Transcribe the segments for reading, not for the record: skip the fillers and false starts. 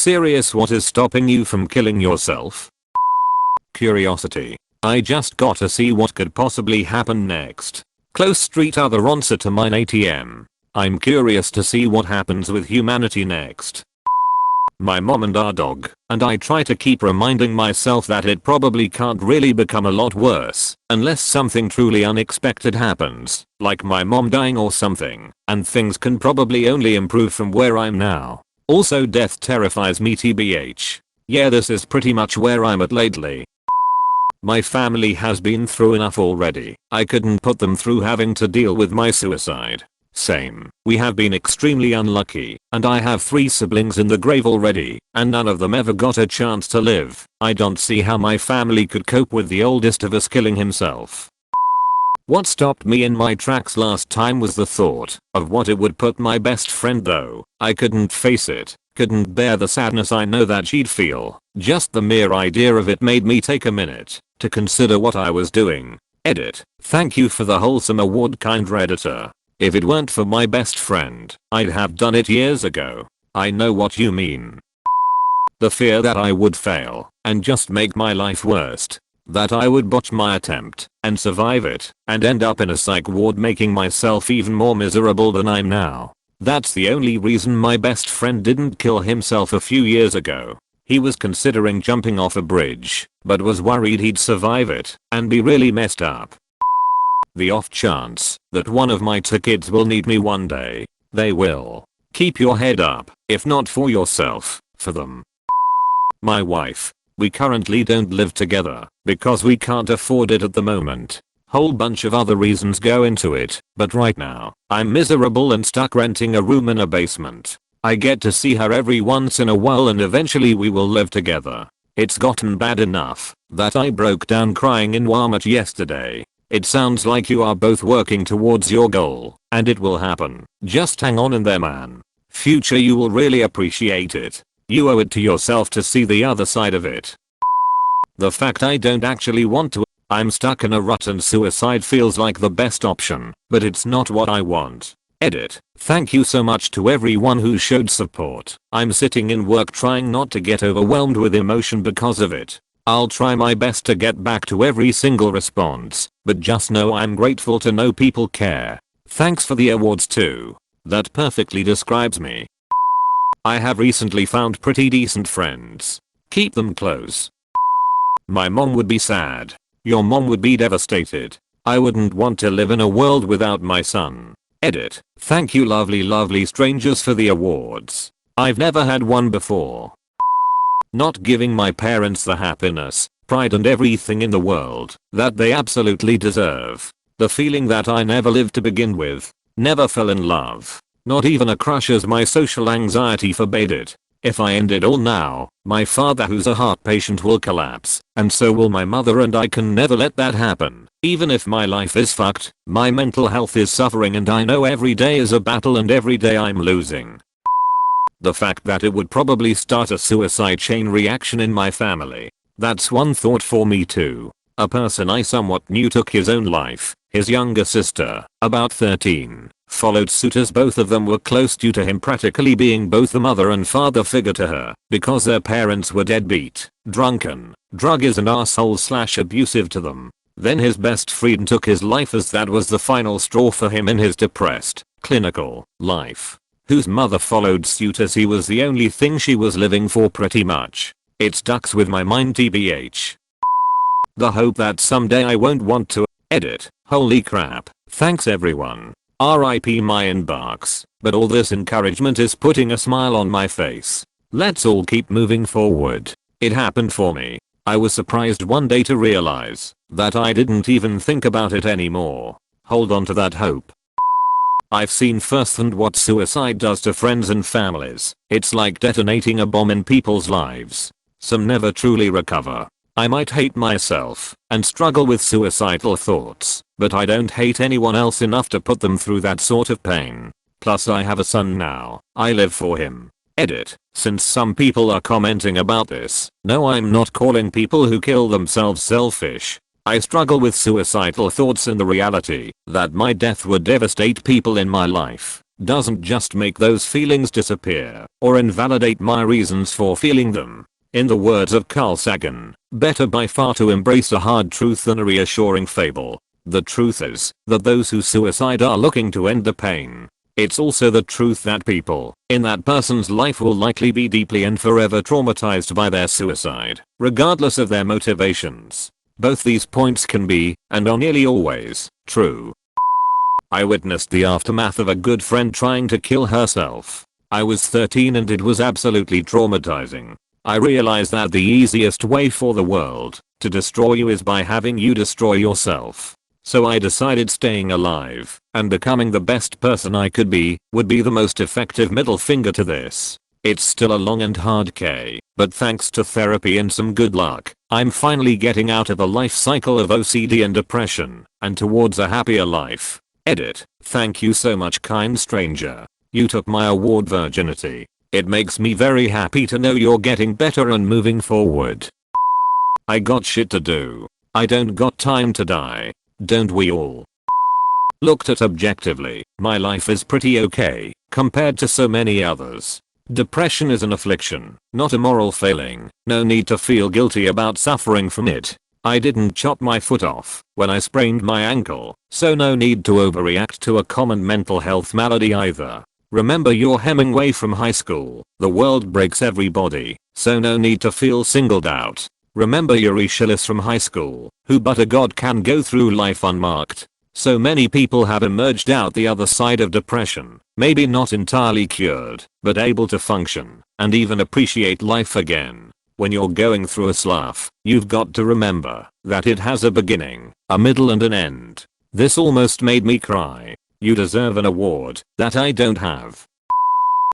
Serious, what is stopping you from killing yourself? Curiosity. I just gotta see what could possibly happen next. Close street other answer to mine ATM. I'm curious to see what happens with humanity next. My mom and our dog, and I try to keep reminding myself that it probably can't really become a lot worse unless something truly unexpected happens, like my mom dying or something, and things can probably only improve from where I'm now. Also, death terrifies me tbh. Yeah, this is pretty much where I'm at lately. My family has been through enough already. I couldn't put them through having to deal with my suicide. Same. We have been extremely unlucky, and I have 3 siblings in the grave already, and none of them ever got a chance to live. I don't see how my family could cope with the oldest of us killing himself. What stopped me in my tracks last time was the thought of what it would put my best friend through. I couldn't face it, couldn't bear the sadness I know that she'd feel. Just the mere idea of it made me take a minute to consider what I was doing. Edit. Thank you for the wholesome award, kind Redditor. If it weren't for my best friend, I'd have done it years ago. I know what you mean. The fear that I would fail and just make my life worse. That I would botch my attempt and survive it and end up in a psych ward making myself even more miserable than I'm now. That's the only reason my best friend didn't kill himself a few years ago. He was considering jumping off a bridge, but was worried he'd survive it and be really messed up. The off chance that one of my 2 kids will need me one day. They will. Keep your head up, if not for yourself, for them. My wife. We currently don't live together because we can't afford it at the moment. Whole bunch of other reasons go into it, but right now, I'm miserable and stuck renting a room in a basement. I get to see her every once in a while and eventually we will live together. It's gotten bad enough that I broke down crying in Walmart yesterday. It sounds like you are both working towards your goal, and it will happen. Just hang on in there, man. Future, you will really appreciate it. You owe it to yourself to see the other side of it. The fact I don't actually want to. I'm stuck in a rut and suicide feels like the best option, but it's not what I want. Edit. Thank you so much to everyone who showed support. I'm sitting in work trying not to get overwhelmed with emotion because of it. I'll try my best to get back to every single response, but just know I'm grateful to know people care. Thanks for the awards too. That perfectly describes me. I have recently found pretty decent friends. Keep them close. My mom would be sad. Your mom would be devastated. I wouldn't want to live in a world without my son. Edit. Thank you lovely strangers for the awards. I've never had one before. Not giving my parents the happiness, pride and everything in the world that they absolutely deserve. The feeling that I never lived to begin with. Never fell in love. Not even a crush as my social anxiety forbade it. If I end it all now, my father who's a heart patient will collapse, and so will my mother, and I can never let that happen. Even if my life is fucked, my mental health is suffering and I know every day is a battle and every day I'm losing. The fact that it would probably start a suicide chain reaction in my family. That's one thought for me too. A person I somewhat knew took his own life. His younger sister, about 13, followed suit as both of them were close due to him practically being both the mother and father figure to her because their parents were deadbeat, drunken, druggies and assholes/abusive to them. Then his best friend took his life as that was the final straw for him in his depressed, clinical life. Whose mother followed suit as he was the only thing she was living for pretty much. It stucks with my mind tbh. The hope that someday I won't want to. Edit. Holy crap. Thanks everyone. RIP my inbox. But all this encouragement is putting a smile on my face. Let's all keep moving forward. It happened for me. I was surprised one day to realize that I didn't even think about it anymore. Hold on to that hope. I've seen firsthand what suicide does to friends and families. It's like detonating a bomb in people's lives. Some never truly recover. I might hate myself and struggle with suicidal thoughts, but I don't hate anyone else enough to put them through that sort of pain. Plus I have a son now. I live for him. Edit. Since some people are commenting about this, no, I'm not calling people who kill themselves selfish. I struggle with suicidal thoughts and the reality that my death would devastate people in my life. doesn't just make those feelings disappear or invalidate my reasons for feeling them. In the words of Carl Sagan, better by far to embrace a hard truth than a reassuring fable. The truth is that those who suicide are looking to end the pain. It's also the truth that people in that person's life will likely be deeply and forever traumatized by their suicide, regardless of their motivations. Both these points can be, and are nearly always, true. I witnessed the aftermath of a good friend trying to kill herself. I was 13 and it was absolutely traumatizing. I realized that the easiest way for the world to destroy you is by having you destroy yourself. So I decided staying alive and becoming the best person I could be would be the most effective middle finger to this. It's still a long and hard K, but thanks to therapy and some good luck, I'm finally getting out of a life cycle of OCD and depression and towards a happier life. Edit. Thank you so much, kind stranger. You took my award virginity. It makes me very happy to know you're getting better and moving forward. I got shit to do. I don't got time to die. Don't we all? Looked at objectively, my life is pretty okay compared to so many others. Depression is an affliction, not a moral failing. No need to feel guilty about suffering from it. I didn't chop my foot off when I sprained my ankle, so no need to overreact to a common mental health malady either. Remember you're Hemingway from high school. The world breaks everybody, so no need to feel singled out. Remember you're Aeschylus from high school, who but a god can go through life unmarked. So many people have emerged out the other side of depression, maybe not entirely cured, but able to function and even appreciate life again. When you're going through a slough, you've got to remember that it has a beginning, a middle and an end. This almost made me cry. You deserve an award that I don't have.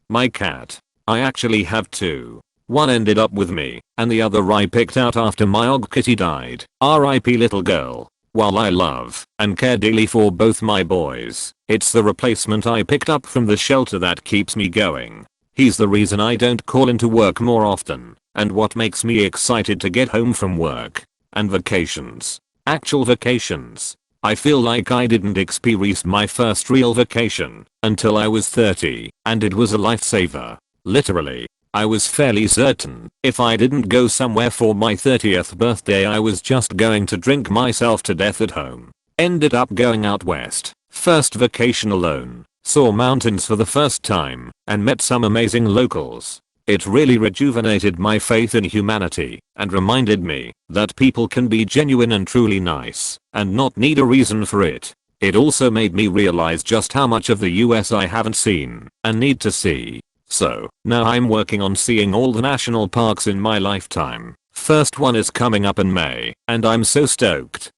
My cat. I actually have two. One ended up with me, and the other I picked out after my og kitty died. R.I.P. little girl. While I love and care dearly for both my boys, it's the replacement I picked up from the shelter that keeps me going. He's the reason I don't call into work more often, and what makes me excited to get home from work. And vacations. Actual vacations. I feel like I didn't experience my first real vacation until I was 30, and it was a lifesaver. Literally. I was fairly certain if I didn't go somewhere for my 30th birthday I was just going to drink myself to death at home. Ended up going out west. First vacation alone. Saw mountains for the first time and met some amazing locals. It really rejuvenated my faith in humanity and reminded me that people can be genuine and truly nice and not need a reason for it. It also made me realize just how much of the US I haven't seen and need to see. So, now I'm working on seeing all the national parks in my lifetime. First one is coming up in May, and I'm so stoked.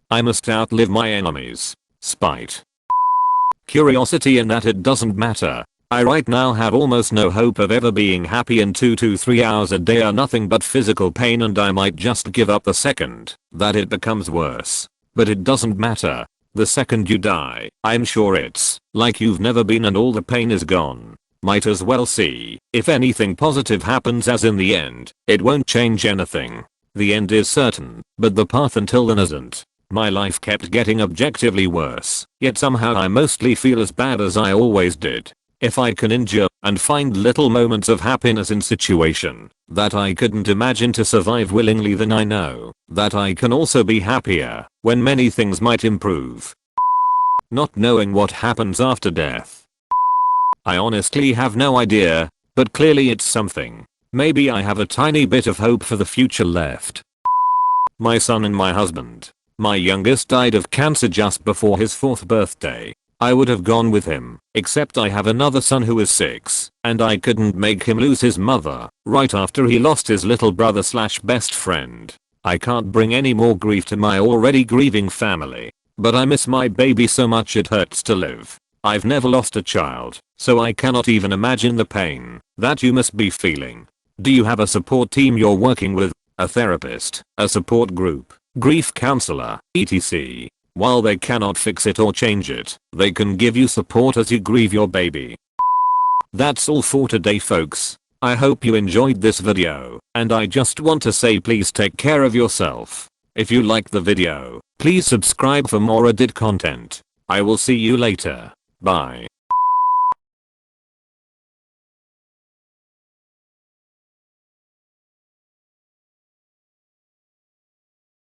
I must outlive my enemies. Spite. Curiosity in that it doesn't matter. I right now have almost no hope of ever being happy and 2 to 3 hours a day are nothing but physical pain and I might just give up the second that it becomes worse. But it doesn't matter. The second you die, I'm sure it's like you've never been and all the pain is gone. Might as well see if anything positive happens as in the end, it won't change anything. The end is certain, but the path until then isn't. My life kept getting objectively worse, yet somehow I mostly feel as bad as I always did. If I can endure and find little moments of happiness in situation that I couldn't imagine to survive willingly, then I know that I can also be happier when many things might improve. Not knowing what happens after death. I honestly have no idea, but clearly it's something. Maybe I have a tiny bit of hope for the future left. My son and my husband. My youngest died of cancer just before his 4th birthday. I would have gone with him, except I have another son who is 6, and I couldn't make him lose his mother right after he lost his little brother / best friend. I can't bring any more grief to my already grieving family, but I miss my baby so much it hurts to live. I've never lost a child, so I cannot even imagine the pain that you must be feeling. Do you have a support team you're working with, a therapist, a support group, grief counselor, etc.? While they cannot fix it or change it, they can give you support as you grieve your baby. That's all for today, folks. I hope you enjoyed this video, and I just want to say please take care of yourself. If you liked the video, please subscribe for more Reddit content. I will see you later. Bye.